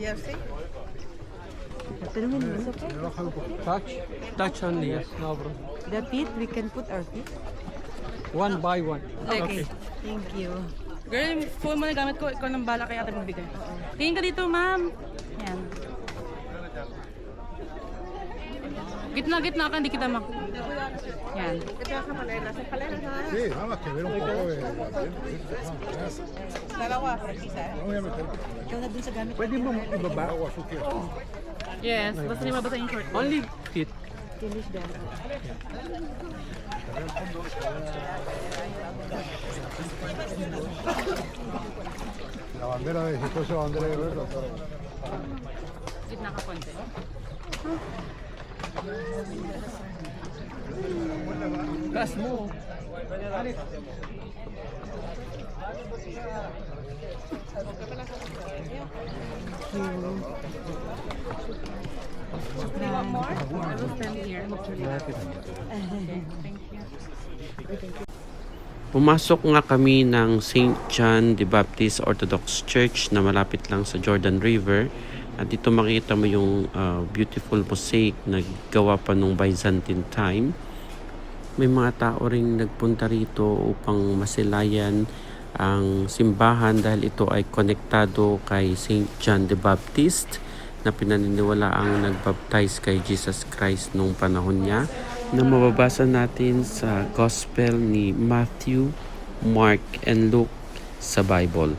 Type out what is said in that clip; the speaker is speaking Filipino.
jersey? Tanungin mo, it's okay? Touch only, yes. No problem. The feet, we can put our feet. One by one. Okay. Thank you. Girl, yung phone mo na gamit ko, ikaw nang bala kaya ate magbigay. Tingin ka dito, ma'am. Yan. Gitna ka, hindi kita Yan. Sí, nada más que ver un poco de... Dalawa, isa. Ikaw na dun sa gamit. Pwede mo ibaba? Yes, basta hindi mabasa yung short. Only feet. Finish them. La bandera de exitosa bandera de guerrero. Gitna ka konti. Gas mo. I will stand here. Pumasok nga kami ng St. John the Baptist Orthodox Church na malapit lang sa Jordan River. At dito makita mo yung beautiful mosaic na gawa pa nung Byzantine time. May mga tao ring nagpunta rito upang masilayan ang simbahan dahil ito ay konektado kay St. John the Baptist na pinaniniwala ang nagbaptize kay Jesus Christ nung panahon niya, na mababasa natin sa Gospel ni Matthew, Mark, and Luke sa Bible.